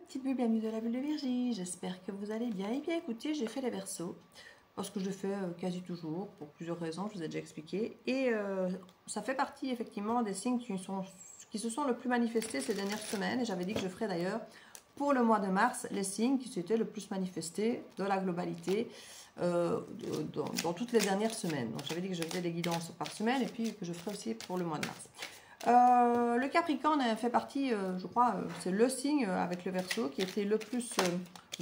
petite bulle, bienvenue de la bulle de Virgie. J'espère que vous allez bien. Et bien écoutez, j'ai fait les Verseaux parce que je le fais quasi toujours pour plusieurs raisons, je vous ai déjà expliqué. Et ça fait partie effectivement des signes qui se sont le plus manifestés ces dernières semaines. Et j'avais dit que je ferais d'ailleurs pour le mois de mars les signes qui s'étaient le plus manifestés de la globalité dans toutes les dernières semaines. Donc j'avais dit que je faisais des guidances par semaine et puis que je ferais aussi pour le mois de mars. Le Capricorne fait partie, je crois, c'est le signe avec le Verseau qui était le plus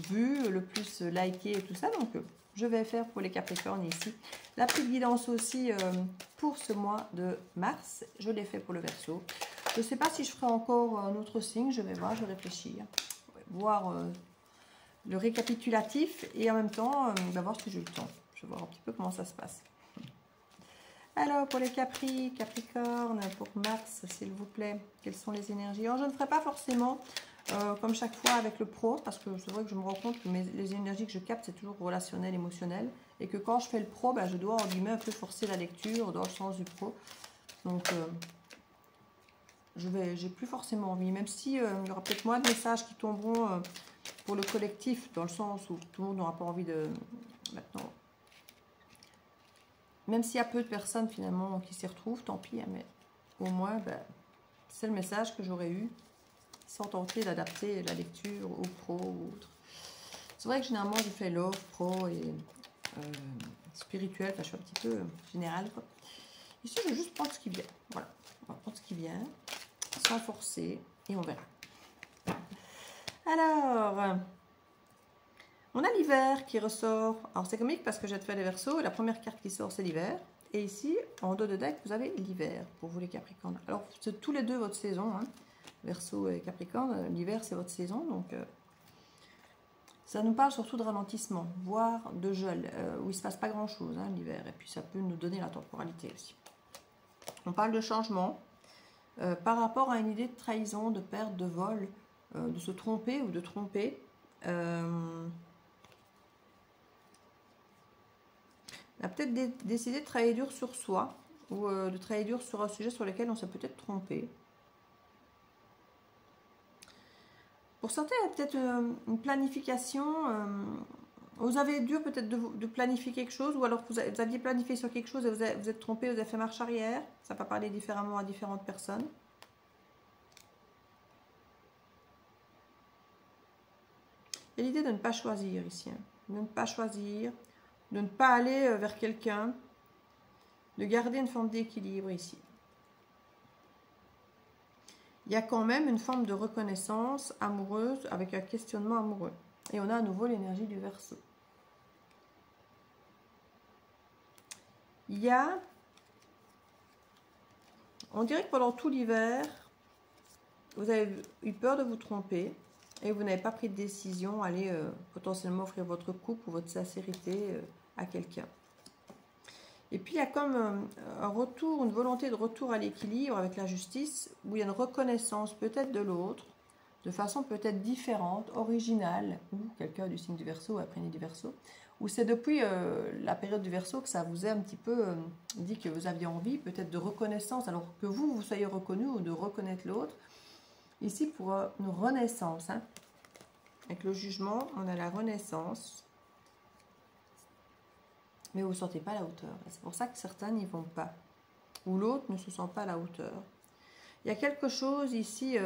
vu, le plus liké et tout ça. Donc, je vais faire pour les Capricornes ici. La petite guidance aussi pour ce mois de mars, je l'ai fait pour le Verseau. Je ne sais pas si je ferai encore un autre signe, je vais voir, je vais réfléchir. Voir le récapitulatif et en même temps, voir si j'ai le temps. Je vais voir un petit peu comment ça se passe. Alors, pour les Capricornes, pour mars, s'il vous plaît, quelles sont les énergies? Alors, je ne ferai pas forcément, comme chaque fois, avec le pro, parce que c'est vrai que je me rends compte que les énergies que je capte, c'est toujours relationnel, émotionnel, et que quand je fais le pro, je dois, en guillemets, un peu forcer la lecture dans le sens du pro. Donc, j'ai plus forcément envie, même si il y aura peut-être moins de messages qui tomberont pour le collectif, dans le sens où tout le monde n'aura pas envie de... Maintenant... Même s'il y a peu de personnes finalement qui s'y retrouvent, tant pis, hein, mais au moins, c'est le message que j'aurais eu sans tenter d'adapter la lecture au pro ou autre. C'est vrai que généralement, je fais love, pro et spirituel, enfin, je suis un petit peu générale, quoi. Ici, je vais juste prendre ce qui vient. Voilà, on va prendre ce qui vient, sans forcer, et on verra. Alors... on a l'hiver qui ressort. Alors c'est comique parce que j'ai fait les Verseaux et la première carte qui sort c'est l'hiver. Et ici, en dos de deck, vous avez l'hiver pour vous les Capricornes. Alors c'est tous les deux votre saison, hein. Verseau et Capricorne. L'hiver c'est votre saison, donc ça nous parle surtout de ralentissement, voire de gel, où il ne se passe pas grand chose, hein, l'hiver. Et puis ça peut nous donner la temporalité aussi. On parle de changement par rapport à une idée de trahison, de perte, de vol, de se tromper ou de tromper. On a peut-être décidé de travailler dur sur soi ou de travailler dur sur un sujet sur lequel on s'est peut-être trompé. Pour certains, il y a peut-être une planification. Vous avez dur peut-être de planifier quelque chose ou alors vous aviez planifié sur quelque chose et vous êtes trompé, vous avez fait marche arrière. Ça peut parler différemment à différentes personnes. Il y a l'idée de ne pas choisir ici. Hein. De ne pas choisir, de ne pas aller vers quelqu'un, de garder une forme d'équilibre ici. Il y a quand même une forme de reconnaissance amoureuse avec un questionnement amoureux. Et on a à nouveau l'énergie du Verseau. Il y a... on dirait que pendant tout l'hiver, vous avez eu peur de vous tromper et vous n'avez pas pris de décision, aller potentiellement offrir votre couple ou votre sincérité à quelqu'un. Et puis il y a comme un retour, une volonté de retour à l'équilibre avec la justice, où il y a une reconnaissance peut-être de l'autre, de façon peut-être différente, originale, ou quelqu'un du signe du Verseau, apprenez du Verseau, ou c'est depuis la période du Verseau que ça vous a un petit peu dit que vous aviez envie peut-être de reconnaissance, alors que vous soyez reconnu ou de reconnaître l'autre. Ici pour une renaissance, hein. Avec le jugement, on a la renaissance. Mais vous ne vous sentez pas à la hauteur. C'est pour ça que certains n'y vont pas. Ou l'autre ne se sent pas à la hauteur. Il y a quelque chose ici,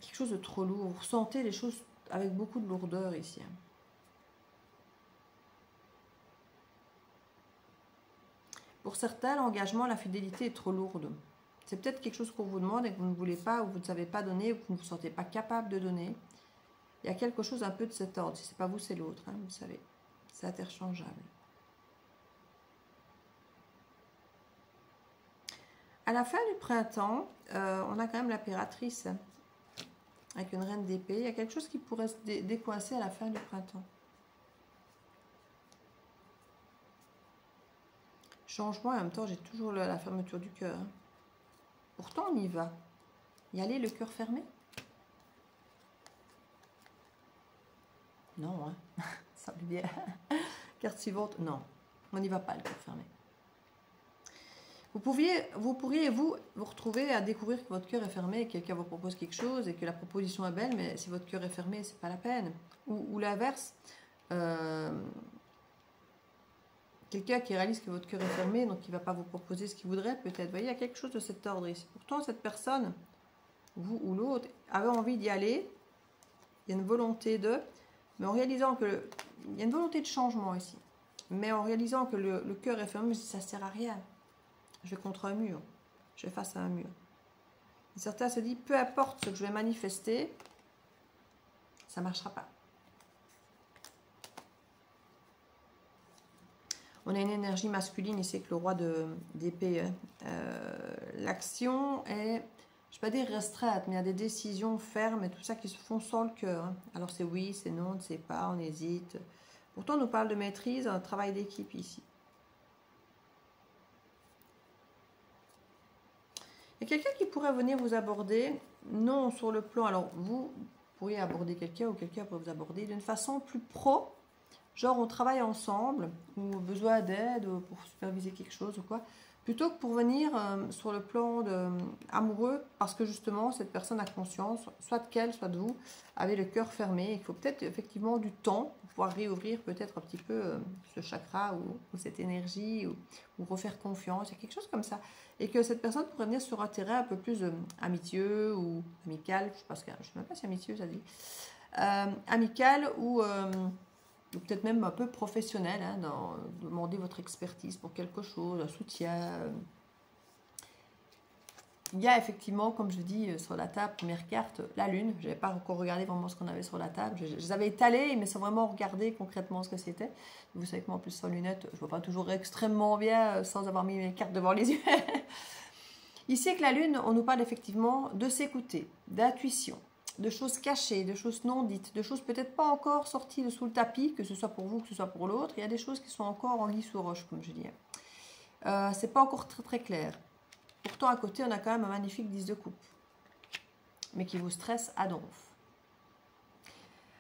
quelque chose de trop lourd. Vous ressentez les choses avec beaucoup de lourdeur ici. Pour certains, l'engagement, la fidélité est trop lourde. C'est peut-être quelque chose qu'on vous demande et que vous ne voulez pas, ou vous ne savez pas donner, ou que vous ne vous sentez pas capable de donner. Il y a quelque chose un peu de cet ordre. Si ce n'est pas vous, c'est l'autre, hein, vous savez. C'est interchangeable. À la fin du printemps, on a quand même l'impératrice avec une reine d'épée. Il y a quelque chose qui pourrait se décoincer à la fin du printemps. Changement, et en même temps, j'ai toujours la fermeture du cœur. Pourtant, on y va. Y aller le cœur fermé? Non, hein. Ça veut dire... Carte suivante, non. On n'y va pas le cœur fermé. Vous pourriez vous retrouver à découvrir que votre cœur est fermé, et que quelqu'un vous propose quelque chose et que la proposition est belle, mais si votre cœur est fermé, c'est pas la peine. Ou l'inverse, quelqu'un qui réalise que votre cœur est fermé, donc qui ne va pas vous proposer ce qu'il voudrait, peut-être. Vous voyez, il y a quelque chose de cet ordre ici. Pourtant, cette personne, vous ou l'autre, avait envie d'y aller. Il y a une volonté de... Mais en réalisant que... Il y a une volonté de changement ici. Mais en réalisant que le cœur est fermé, je dis, ça ne sert à rien. Je vais contre un mur. Je vais face à un mur. Et certains se disent, peu importe ce que je vais manifester, ça ne marchera pas. On a une énergie masculine ici avec le roi d'épée. L'action est, je ne vais pas dire restreinte, mais il y a des décisions fermes et tout ça qui se font sans le cœur. Alors c'est oui, c'est non, on ne sait pas, on hésite. Pourtant on nous parle de maîtrise, un travail d'équipe ici. Il y a quelqu'un qui pourrait venir vous aborder, non sur le plan, alors vous pourriez aborder quelqu'un ou quelqu'un pourrait vous aborder d'une façon plus pro. Genre on travaille ensemble, ou besoin d'aide pour superviser quelque chose ou quoi, plutôt que pour venir sur le plan amoureux, parce que justement cette personne a conscience, soit de qu'elle, soit de vous, avait le cœur fermé, il faut peut-être effectivement du temps pour pouvoir réouvrir peut-être un petit peu ce chakra ou cette énergie, ou refaire confiance, il y a quelque chose comme ça. Et que cette personne pourrait venir sur un terrain un peu plus amitieux ou amical, je ne sais même pas si amitieux ça dit, amical ou peut-être même un peu professionnel, hein, demander votre expertise pour quelque chose, un soutien. Il y a effectivement, comme je dis, sur la table, première carte, la lune. Je n'avais pas encore regardé vraiment ce qu'on avait sur la table. Je les avais étalés, mais sans vraiment regarder concrètement ce que c'était. Vous savez que moi, en plus, sans lunettes, je ne vois pas toujours extrêmement bien sans avoir mis mes cartes devant les yeux. Ici, avec la lune, on nous parle effectivement de s'écouter, d'intuition, de choses cachées, de choses non dites, de choses peut-être pas encore sorties de sous le tapis, que ce soit pour vous, que ce soit pour l'autre. Il y a des choses qui sont encore en lit sous roche, comme je dis. C'est pas encore très très clair. Pourtant, à côté, on a quand même un magnifique 10 de coupe, mais qui vous stresse à donf.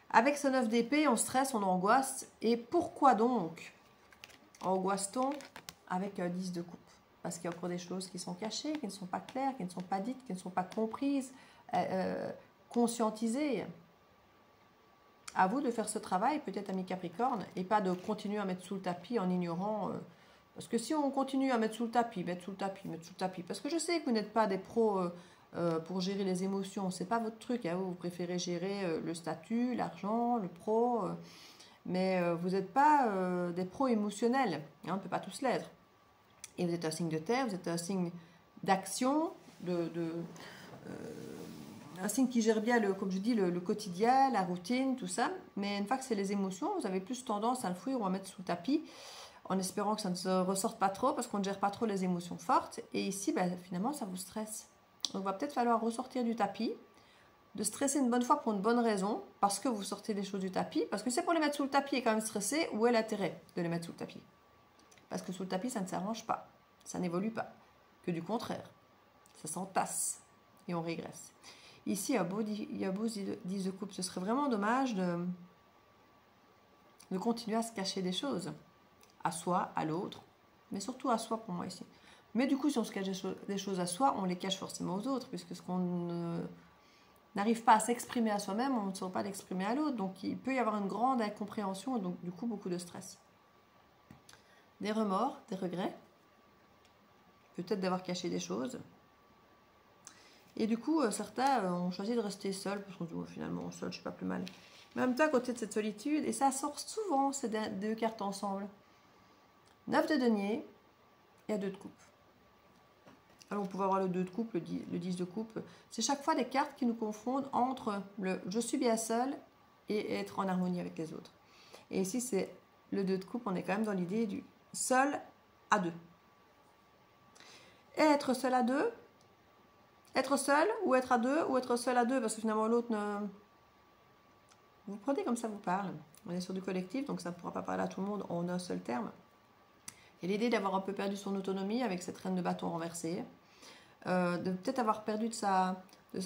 Avec ce 9 d'épée, on stresse, on angoisse. Et pourquoi donc angoisse-t-on avec un 10 de coupe? Parce qu'il y a encore des choses qui sont cachées, qui ne sont pas claires, qui ne sont pas dites, qui ne sont pas comprises, conscientisées. À vous de faire ce travail, peut-être ami Capricorne, et pas de continuer à mettre sous le tapis en ignorant... parce que si on continue à mettre sous le tapis, mettre sous le tapis, parce que je sais que vous n'êtes pas des pros pour gérer les émotions, c'est pas votre truc, hein, vous préférez gérer le statut, l'argent, le pro, mais vous n'êtes pas des pros émotionnels, hein, on ne peut pas tous l'être. Et vous êtes un signe de terre, vous êtes un signe d'action, un signe qui gère bien, comme je dis, le quotidien, la routine, tout ça, mais une fois que c'est les émotions, vous avez plus tendance à le fouiller ou à mettre sous le tapis, en espérant que ça ne se ressorte pas trop, parce qu'on ne gère pas trop les émotions fortes. Et ici, ben, finalement, ça vous stresse. Donc, il va peut-être falloir ressortir du tapis, de stresser une bonne fois pour une bonne raison, parce que vous sortez les choses du tapis, parce que c'est pour les mettre sous le tapis et quand même stresser, où est l'intérêt de les mettre sous le tapis? Parce que sous le tapis, ça ne s'arrange pas, ça n'évolue pas, que du contraire, ça s'entasse et on régresse. Ici, il y a un beau 10 de coupe, ce serait vraiment dommage de continuer à se cacher des choses. À soi, à l'autre, mais surtout à soi pour moi ici. Mais du coup, si on se cache des choses à soi, on les cache forcément aux autres, puisque ce qu'on n'arrive pas à s'exprimer à soi-même, on ne saura pas l'exprimer à l'autre. Donc il peut y avoir une grande incompréhension et donc du coup beaucoup de stress. Des remords, des regrets, peut-être d'avoir caché des choses. Et du coup, certains ont choisi de rester seuls, parce qu'on se dit, oh, finalement, seul, je suis pas plus mal. Mais en même temps, à côté de cette solitude, et ça sort souvent ces deux cartes ensemble. 9 de denier et un 2 de coupe. Alors, on pouvait avoir le 2 de coupe, le 10 de coupe. C'est chaque fois des cartes qui nous confondent entre le « je suis bien seul » et être en harmonie avec les autres. Et ici, c'est le 2 de coupe, on est quand même dans l'idée du seul à deux. Et être seul à deux, être seul ou être à deux, ou être seul à deux, parce que finalement l'autre ne... Vous prenez comme ça vous parle. On est sur du collectif, donc ça ne pourra pas parler à tout le monde en un seul terme. Et l'idée d'avoir un peu perdu son autonomie avec cette reine de bâton renversée, de peut-être avoir perdu de sa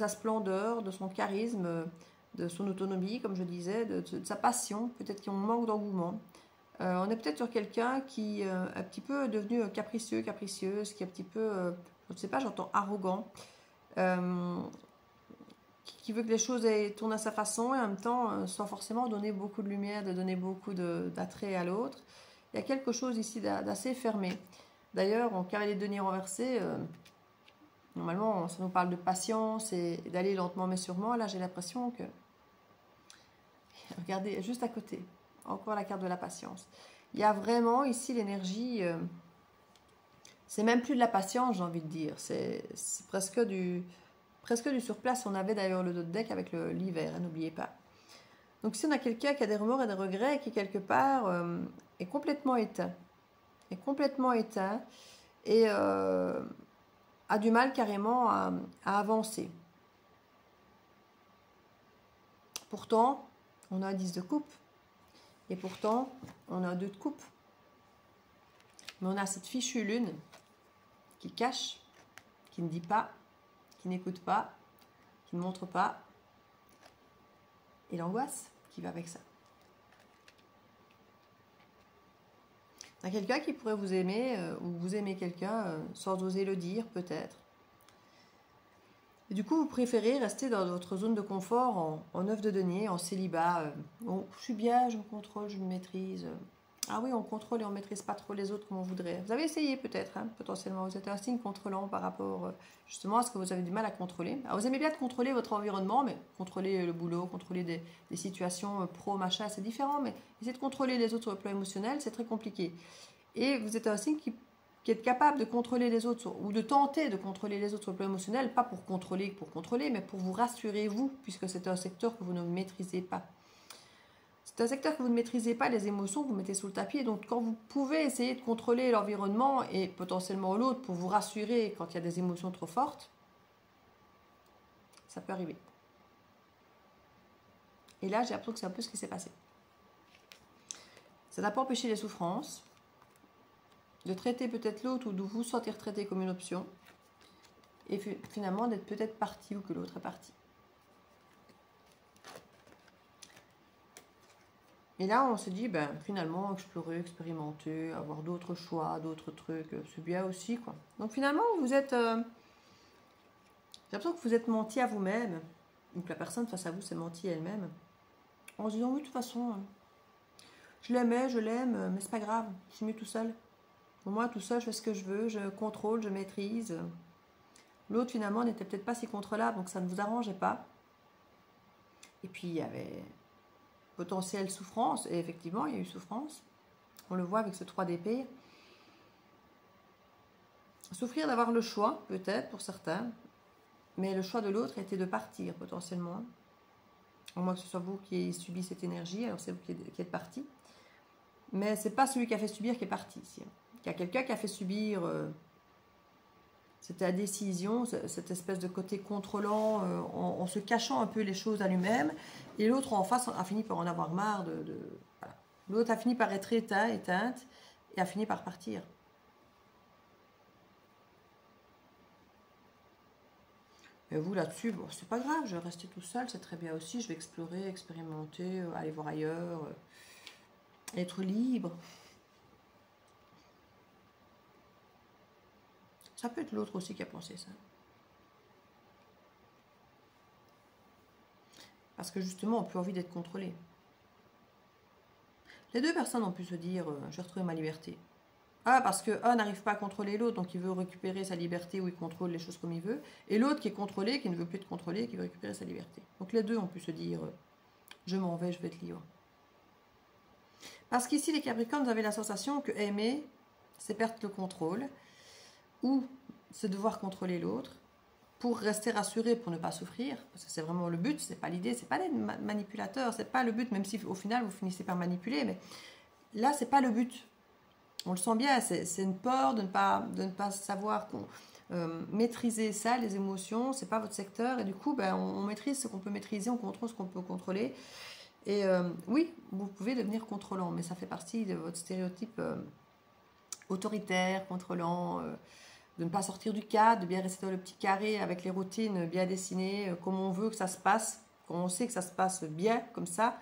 splendeur, de son charisme, de son autonomie, comme je disais, de sa passion, peut-être qu'on manque d'engouement, On est peut-être sur quelqu'un qui est un petit peu devenu capricieux, capricieuse, qui est un petit peu, je ne sais pas, j'entends arrogant, euh, qui veut que les choses tournent à sa façon et en même temps, sans forcément donner beaucoup de lumière, de donner beaucoup d'attrait à l'autre. Il y a quelque chose ici d'assez fermé. D'ailleurs, en cavalier de denier renversé, normalement, ça nous parle de patience et d'aller lentement mais sûrement. Là, j'ai l'impression que... Regardez, juste à côté, encore la carte de la patience. Il y a vraiment ici l'énergie... c'est même plus de la patience, j'ai envie de dire. C'est presque du surplace. On avait d'ailleurs le dos de deck avec l'hiver, hein, n'oubliez pas. Donc si on a quelqu'un qui a des remords et des regrets, qui quelque part est complètement éteint, et a du mal carrément à avancer. Pourtant, on a un 10 de coupe, et pourtant, on a un 2 de coupe. Mais on a cette fichue lune qui cache, qui ne dit pas, qui n'écoute pas, qui ne montre pas, et l'angoisse qui va avec ça. Il y a quelqu'un qui pourrait vous aimer, ou vous aimez quelqu'un sans oser le dire, peut-être. Et du coup, vous préférez rester dans votre zone de confort en œuf de denier, en célibat. Bon, je suis bien, je me contrôle, je me maîtrise. Ah oui, on contrôle et on ne maîtrise pas trop les autres comme on voudrait. Vous avez essayé peut-être, hein, potentiellement. Vous êtes un signe contrôlant par rapport justement à ce que vous avez du mal à contrôler. Alors, vous aimez bien contrôler votre environnement, mais contrôler le boulot, contrôler des situations pro, machin, c'est différent. Mais essayer de contrôler les autres sur le plan émotionnel, c'est très compliqué. Et vous êtes un signe qui est capable de contrôler les autres, ou de tenter de contrôler les autres sur le plan émotionnel, pas pour contrôler, mais pour vous rassurer, vous, puisque c'est un secteur que vous ne maîtrisez pas. C'est un secteur que vous ne maîtrisez pas, les émotions, vous mettez sous le tapis. Et donc, quand vous pouvez essayer de contrôler l'environnement et potentiellement l'autre pour vous rassurer quand il y a des émotions trop fortes, ça peut arriver. Et là, j'ai l'impression que c'est un peu ce qui s'est passé. Ça n'a pas empêché les souffrances, de traiter peut-être l'autre ou de vous sentir traité comme une option, et finalement d'être peut-être parti ou que l'autre est parti. Et là, on se dit, ben, finalement, explorer, expérimenter, avoir d'autres choix, d'autres trucs, c'est bien aussi, quoi. Donc finalement, vous êtes... j'ai l'impression que vous êtes menti à vous-même, ou que la personne face à vous s'est menti elle-même, en se disant, oui, de toute façon, je l'aimais, je l'aime, mais c'est pas grave, je suis mieux tout seul. Pour moi, tout seul, je fais ce que je veux, je contrôle, je maîtrise. L'autre, finalement, n'était peut-être pas si contrôlable, donc ça ne vous arrangeait pas. Et puis, il y avait potentielle souffrance, et effectivement, il y a eu souffrance. On le voit avec ce 3 d'épée. Souffrir d'avoir le choix, peut-être, pour certains, mais le choix de l'autre était de partir, potentiellement. Au moins que ce soit vous qui ayez subi cette énergie, alors c'est vous qui êtes parti. Mais c'est pas celui qui a fait subir qui est parti, ici. Il y a quelqu'un qui a fait subir... C'était la décision, cette espèce de côté contrôlant, en se cachant un peu les choses à lui-même. Et l'autre en face a fini par en avoir marre voilà. L'autre a fini par être éteinte, et a fini par partir. Et vous là-dessus, bon, c'est pas grave, je vais rester tout seul, c'est très bien aussi. Je vais explorer, expérimenter, aller voir ailleurs, être libre. Ça peut être l'autre aussi qui a pensé ça. Parce que justement, on n'a plus envie d'être contrôlé. Les deux personnes ont pu se dire, je vais retrouver ma liberté. Ah, parce qu'un n'arrive pas à contrôler l'autre, donc il veut récupérer sa liberté où il contrôle les choses comme il veut. Et l'autre qui est contrôlé, qui ne veut plus être contrôlé, qui veut récupérer sa liberté. Donc les deux ont pu se dire, je m'en vais, je vais être libre. Parce qu'ici, les Capricornes, vous avez la sensation que aimer, c'est perdre le contrôle, ou c'est devoir contrôler l'autre, pour rester rassuré, pour ne pas souffrir, parce que c'est vraiment le but, c'est pas l'idée, c'est pas d'être manipulateur, c'est pas le but, même si au final vous finissez par manipuler, mais là c'est pas le but. On le sent bien, c'est une peur de ne pas savoir maîtriser ça, les émotions, c'est pas votre secteur, et du coup ben, on maîtrise ce qu'on peut maîtriser, on contrôle ce qu'on peut contrôler, et oui, vous pouvez devenir contrôlant, mais ça fait partie de votre stéréotype autoritaire, contrôlant, de ne pas sortir du cadre, de bien rester dans le petit carré avec les routines bien dessinées, comme on veut que ça se passe, quand on sait que ça se passe bien comme ça.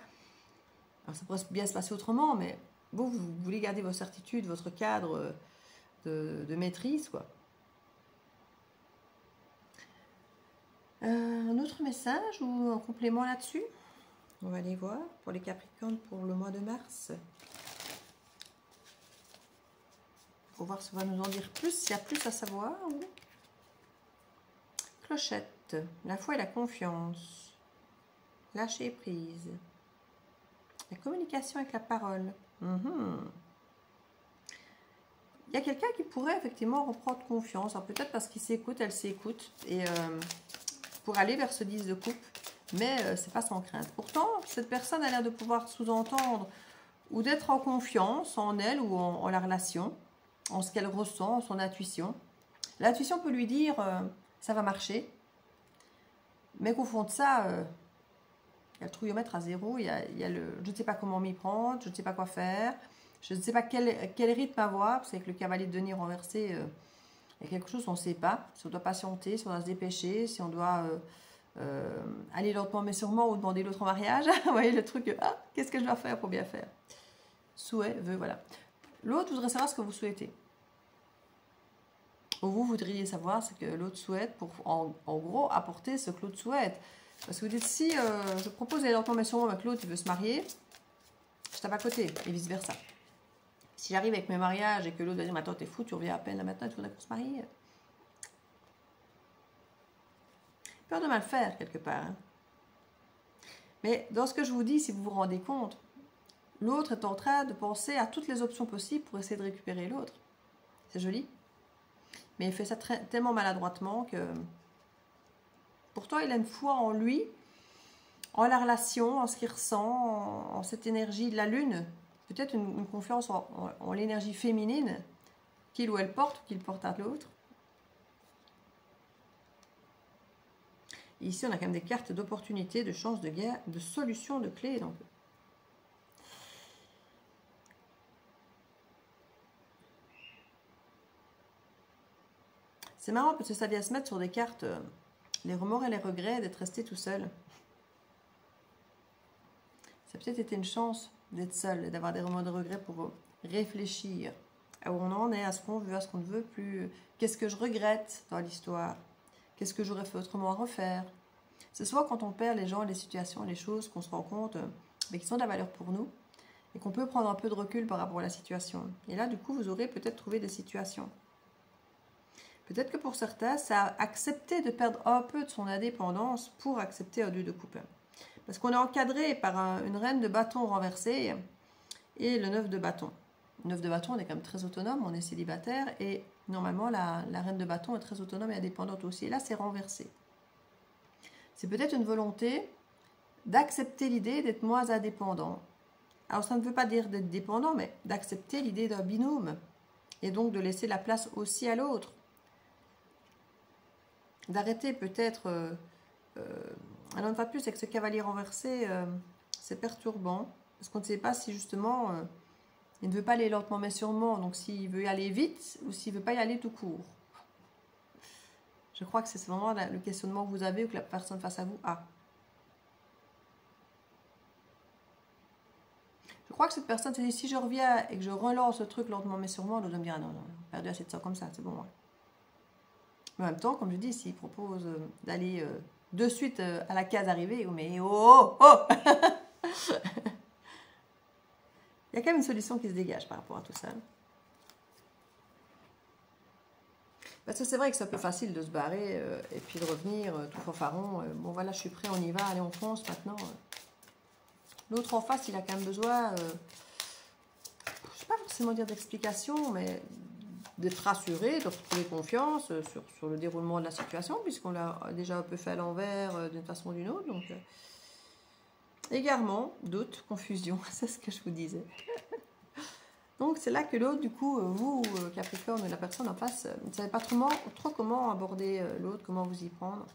Alors ça pourrait bien se passer autrement, mais vous voulez garder vos certitudes, votre cadre de maîtrise, quoi. Un autre message ou un complément là-dessus? On va aller voir pour les Capricornes pour le mois de mars. Pour voir si on va nous en dire plus, s'il y a plus à savoir. Clochette, la foi et la confiance. Lâcher prise. La communication avec la parole. Il y a quelqu'un qui pourrait effectivement reprendre confiance. Peut-être parce qu'il s'écoute, elle s'écoute. Et pour aller vers ce 10 de coupe. Mais c'est pas sans crainte. Pourtant, cette personne a l'air de pouvoir sous-entendre ou d'être en confiance en elle ou en la relation, en ce qu'elle ressent, en son intuition. L'intuition peut lui dire ça va marcher, mais qu'au fond de ça, il y a le trouillomètre à zéro, il y a le je ne sais pas comment m'y prendre, je ne sais pas quoi faire, je ne sais pas quel rythme avoir, parce qu'avec le cavalier de denier renversé, il y a quelque chose on ne sait pas, si on doit patienter, si on doit se dépêcher, si on doit aller lentement mais sûrement ou demander l'autre en mariage. Vous voyez le truc, qu'est-ce que je dois faire pour bien faire? Souhait, veut, voilà. L'autre voudrait savoir ce que vous souhaitez. Ou vous voudriez savoir ce que l'autre souhaite pour, en gros, apporter ce que l'autre souhaite. Parce que vous dites, si je propose d'aller lentement mais sûrement avec l'autre, il veut se marier, je tape à côté, et vice-versa. Si j'arrive avec mes mariages et que l'autre va dire, mais attends, t'es fou, tu reviens à peine là maintenant, il faudrait qu'on se marie. Peur de mal faire, quelque part. Hein. Mais dans ce que je vous dis, si vous vous rendez compte, l'autre est en train de penser à toutes les options possibles pour essayer de récupérer l'autre. C'est joli. Mais il fait ça tellement maladroitement que... Pourtant, il a une foi en lui, en la relation, en ce qu'il ressent, en cette énergie de la lune. Peut-être une confiance en l'énergie féminine qu'il ou elle porte, qu'il porte à l'autre. Ici, on a quand même des cartes d'opportunité, de chance, de guerre, de solution, de clé. Donc, c'est marrant parce que ça vient se mettre sur des cartes, les remords et les regrets d'être resté tout seul. Ça a peut-être été une chance d'être seul et d'avoir des remords et des regrets pour réfléchir à où on en est, à ce qu'on veut, à ce qu'on ne veut plus. Qu'est-ce que je regrette dans l'histoire? Qu'est-ce que j'aurais fait autrement à refaire? C'est souvent quand on perd les gens, les situations, les choses, qu'on se rend compte qui sont de la valeur pour nous et qu'on peut prendre un peu de recul par rapport à la situation. Et là, du coup, vous aurez peut-être trouvé des situations. Peut-être que pour certains, ça a accepté de perdre un peu de son indépendance pour accepter un 2 de coupe. Parce qu'on est encadré par une reine de bâton renversée et le 9 de bâton. Le 9 de bâton, on est quand même très autonome, on est célibataire et normalement, la reine de bâton est très autonome et indépendante aussi. Et là, c'est renversé. C'est peut-être une volonté d'accepter l'idée d'être moins indépendant. Alors, ça ne veut pas dire d'être dépendant, mais d'accepter l'idée d'un binôme. Et donc, de laisser la place aussi à l'autre. D'arrêter peut-être... alors, une fois de plus, avec ce cavalier renversé, c'est perturbant. Parce qu'on ne sait pas si, justement, il ne veut pas aller lentement, mais sûrement. Donc, s'il veut y aller vite ou s'il ne veut pas y aller tout court. Je crois que c'est vraiment le questionnement que vous avez ou que la personne face à vous a. Je crois que cette personne s'est dit, si je reviens et que je relance le truc lentement mais sûrement, elle doit me dire, ah non, non, perdu assez de ça comme ça, c'est bon. Ouais. Mais en même temps, comme je dis, s'il propose d'aller de suite à la case arrivée, mais oh, oh, oh. Il y a quand même une solution qui se dégage par rapport à tout ça. Parce que c'est vrai que c'est un peu facile de se barrer et puis de revenir tout fanfaron. Bon voilà, je suis prêt, on y va, allez on fonce maintenant. L'autre en face, il a quand même besoin, je ne sais pas forcément dire d'explication, mais d'être rassuré, de retrouver confiance sur le déroulement de la situation, puisqu'on l'a déjà un peu fait à l'envers d'une façon ou d'une autre. Donc, égarement, doute, confusion, c'est ce que je vous disais. Donc c'est là que l'autre, du coup, vous, Capricorne, la personne en face, ne savez pas trop comment aborder l'autre, comment vous y prendre.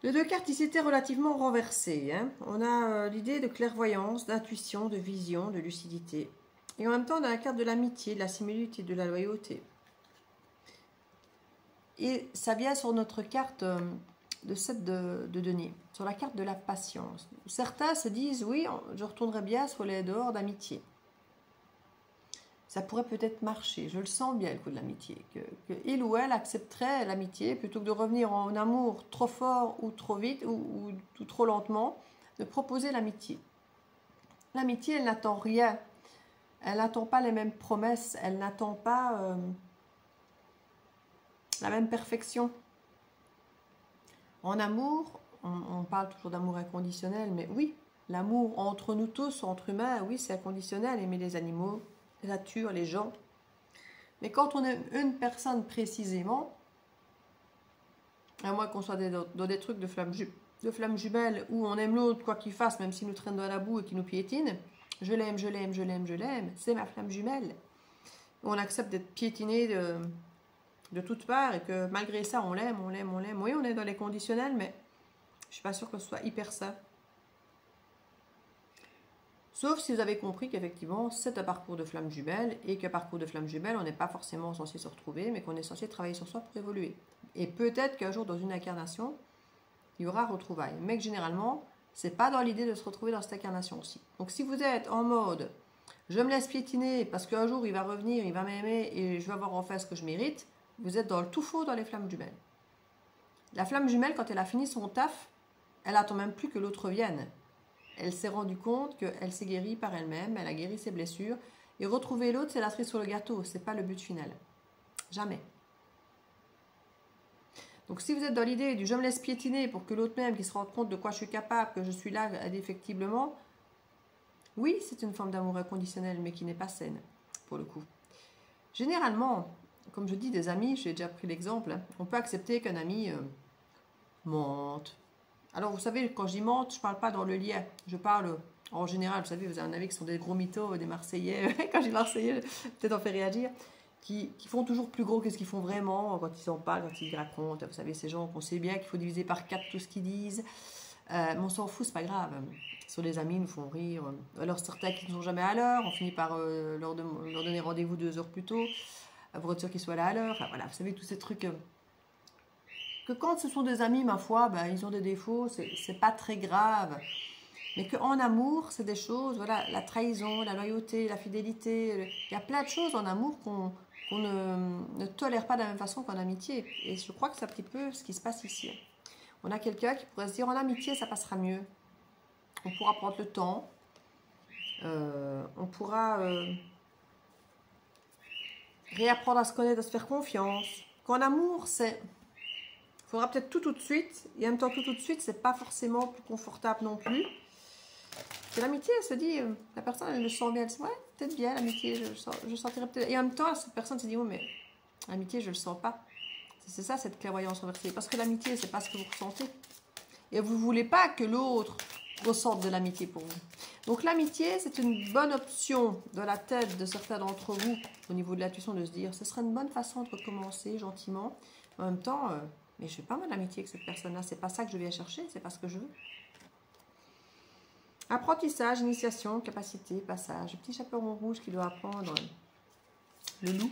Les deux cartes ici étaient relativement renversées. Hein. On a l'idée de clairvoyance, d'intuition, de vision, de lucidité. Et en même temps, on a la carte de l'amitié, de la similitude et de la loyauté. Et ça vient sur notre carte de 7 de denier, sur la carte de la patience. Certains se disent, oui, je retournerai bien sur les dehors d'amitié. Ça pourrait peut-être marcher, je le sens bien le coup de l'amitié, que il ou elle accepterait l'amitié plutôt que de revenir en amour trop fort ou trop vite ou trop lentement, de proposer l'amitié. L'amitié, elle n'attend rien, elle n'attend pas les mêmes promesses, elle n'attend pas la même perfection. En amour, on parle toujours d'amour inconditionnel, mais oui, l'amour entre nous tous, entre humains, oui, c'est inconditionnel, aimer les animaux, la nature, les gens. Mais quand on aime une personne précisément, à moins qu'on soit dans des trucs de flammes jumelles, où on aime l'autre quoi qu'il fasse, même s'il nous traîne dans la boue et qu'il nous piétine, je l'aime, je l'aime, je l'aime, je l'aime, c'est ma flamme jumelle. On accepte d'être piétiné de toutes parts et que malgré ça, on l'aime, on l'aime, on l'aime. Oui, on est dans les conditionnels, mais je suis pas sûre que ce soit hyper ça. Sauf si vous avez compris qu'effectivement, c'est un parcours de flamme jumelle et qu'un parcours de flamme jumelle, on n'est pas forcément censé se retrouver, mais qu'on est censé travailler sur soi pour évoluer. Et peut-être qu'un jour, dans une incarnation, il y aura retrouvailles. Mais que généralement, c'est pas dans l'idée de se retrouver dans cette incarnation aussi. Donc si vous êtes en mode, je me laisse piétiner parce qu'un jour, il va revenir, il va m'aimer et je vais avoir enfin ce que je mérite, vous êtes dans le tout faux dans les flammes jumelles. La flamme jumelle, quand elle a fini son taf, elle attend même plus que l'autre vienne. Elle s'est rendue compte qu'elle s'est guérie par elle-même, elle a guéri ses blessures. Et retrouver l'autre, c'est la cerise sur le gâteau, c'est pas le but final. Jamais. Donc si vous êtes dans l'idée du je me laisse piétiner pour que l'autre même qui se rende compte de quoi je suis capable, que je suis là indéfectiblement, oui, c'est une forme d'amour inconditionnel, mais qui n'est pas saine, pour le coup. Généralement, comme je dis des amis, j'ai déjà pris l'exemple, hein, on peut accepter qu'un ami mente. Alors vous savez, quand je dis mente, je ne parle pas dans le lien, je parle en général, vous savez, vous avez un avis qui sont des gros mythos, des Marseillais, quand je dis Marseillais, peut-être en fait réagir, qui font toujours plus gros que ce qu'ils font vraiment, quand ils en parlent, quand ils racontent, vous savez, ces gens qu'on sait bien qu'il faut diviser par 4 tout ce qu'ils disent, mais on s'en fout, c'est pas grave. Sur les amis, ils nous font rire. Alors certains qui ne sont jamais à l'heure, on finit par leur donner rendez-vous 2 heures plus tôt, pour être sûr qu'ils soient là à l'heure. Enfin, voilà, vous savez, tous ces trucs... que quand ce sont des amis, ma foi, ben, ils ont des défauts, c'est pas très grave. Mais qu'en amour, c'est des choses, voilà, la trahison, la loyauté, la fidélité. Il y a plein de choses en amour qu'on ne tolère pas de la même façon qu'en amitié. Et je crois que c'est un petit peu ce qui se passe ici. On a quelqu'un qui pourrait se dire, en amitié, ça passera mieux. On pourra prendre le temps. On pourra réapprendre à se connaître, à se faire confiance. Qu'en amour, c'est... Il faudra peut-être tout de suite. Et en même temps, tout de suite, c'est pas forcément plus confortable non plus. Et l'amitié, elle se dit, la personne, elle le sent bien. Elle se dit, ouais, peut-être bien, l'amitié, je sentirais peut-être. Et en même temps, cette personne se dit, oh, mais l'amitié, je le sens pas. C'est ça, cette clairvoyance renversée. Parce que l'amitié, c'est pas ce que vous ressentez. Et vous voulez pas que l'autre ressente de l'amitié pour vous. Donc l'amitié, c'est une bonne option dans la tête de certains d'entre vous, au niveau de l'intuition, de se dire, ce serait une bonne façon de recommencer gentiment. En même temps, mais je fais pas mal d'amitié avec cette personne-là. C'est pas ça que je viens chercher, c'est pas ce que je veux. Apprentissage, initiation, capacité, passage. Le petit chaperon rouge qui doit apprendre. Le loup.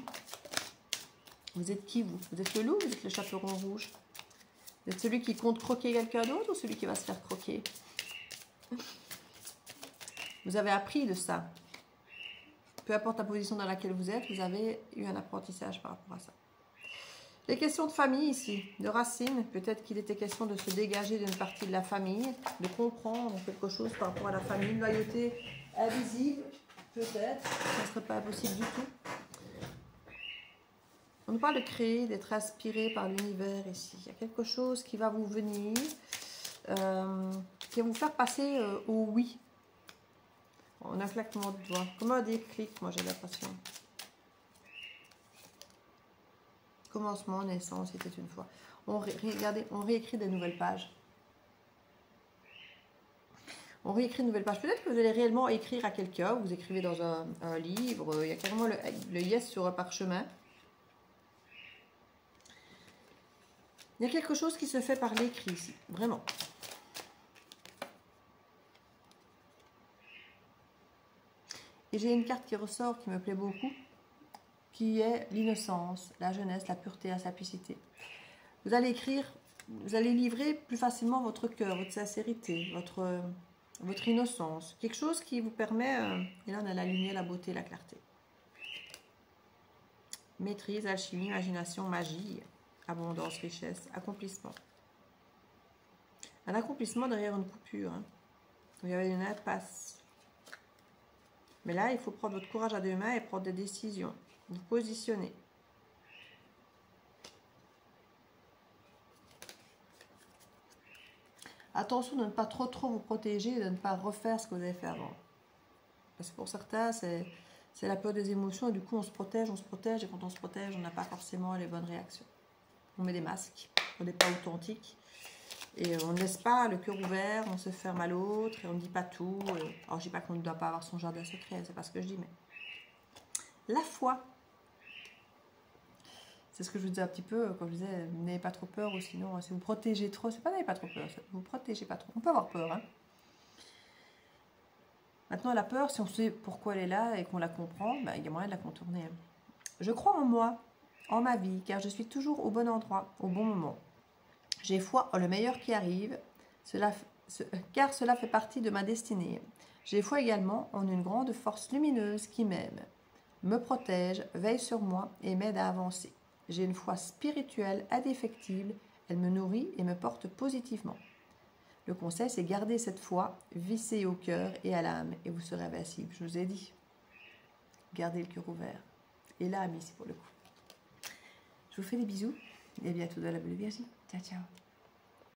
Vous êtes qui, vous? Vous êtes le loup ou vous êtes le chaperon rouge? Vous êtes celui qui compte croquer quelqu'un d'autre ou celui qui va se faire croquer? Vous avez appris de ça. Peu importe la position dans laquelle vous êtes, vous avez eu un apprentissage par rapport à ça. Les questions de famille ici, de racines, peut-être qu'il était question de se dégager d'une partie de la famille, de comprendre quelque chose par rapport à la famille, une loyauté invisible, peut-être, ça ne serait pas impossible du tout. On nous parle de créer, d'être inspiré par l'univers ici. Il y a quelque chose qui va vous venir, qui va vous faire passer au oui. En un claquement de doigts. Comme un déclic, moi j'ai l'impression. Commencement, naissance, c'était une fois. Regardez, on réécrit des nouvelles pages. On réécrit une nouvelle page. Peut-être que vous allez réellement écrire à quelqu'un, vous écrivez dans un livre, il y a carrément le yes sur un parchemin. Il y a quelque chose qui se fait par l'écrit ici, vraiment. Et j'ai une carte qui ressort qui me plaît beaucoup, qui est l'innocence, la jeunesse, la pureté, la simplicité. Vous allez écrire vous allez livrer plus facilement votre cœur, votre sincérité, votre innocence. Quelque chose qui vous permet, et là on a la lumière, la beauté, la clarté. Maîtrise, alchimie, imagination, magie, abondance, richesse, accomplissement. Un accomplissement derrière une coupure. Hein. Il y avait une impasse. Mais là, il faut prendre votre courage à deux mains et prendre des décisions. Vous positionner. Attention de ne pas trop vous protéger et de ne pas refaire ce que vous avez fait avant. Parce que pour certains, c'est la peur des émotions. Et du coup, on se protège. Et quand on se protège, on n'a pas forcément les bonnes réactions. On met des masques. On n'est pas authentique. Et on ne laisse pas le cœur ouvert. On se ferme à l'autre. Et on ne dit pas tout. Alors, je ne dis pas qu'on ne doit pas avoir son jardin secret. C'est pas ce que je dis. Mais la foi. C'est ce que je vous disais un petit peu quand je disais n'ayez pas trop peur. Ou sinon, si vous protégez trop, c'est pas n'ayez pas trop peur. Vous protégez pas trop. On peut avoir peur. Hein. Maintenant, la peur, si on sait pourquoi elle est là et qu'on la comprend, ben, il y a moyen de la contourner. Je crois en moi, en ma vie, car je suis toujours au bon endroit, au bon moment. J'ai foi en le meilleur qui arrive, car cela fait partie de ma destinée. J'ai foi également en une grande force lumineuse qui m'aime, me protège, veille sur moi et m'aide à avancer. J'ai une foi spirituelle indéfectible, elle me nourrit et me porte positivement. Le conseil, c'est garder cette foi vissée au cœur et à l'âme, et vous serez invincible. Je vous ai dit, gardez le cœur ouvert. Et l'âme ici pour le coup. Je vous fais des bisous, et à bientôt dans la Belle Vierge. Ciao, ciao.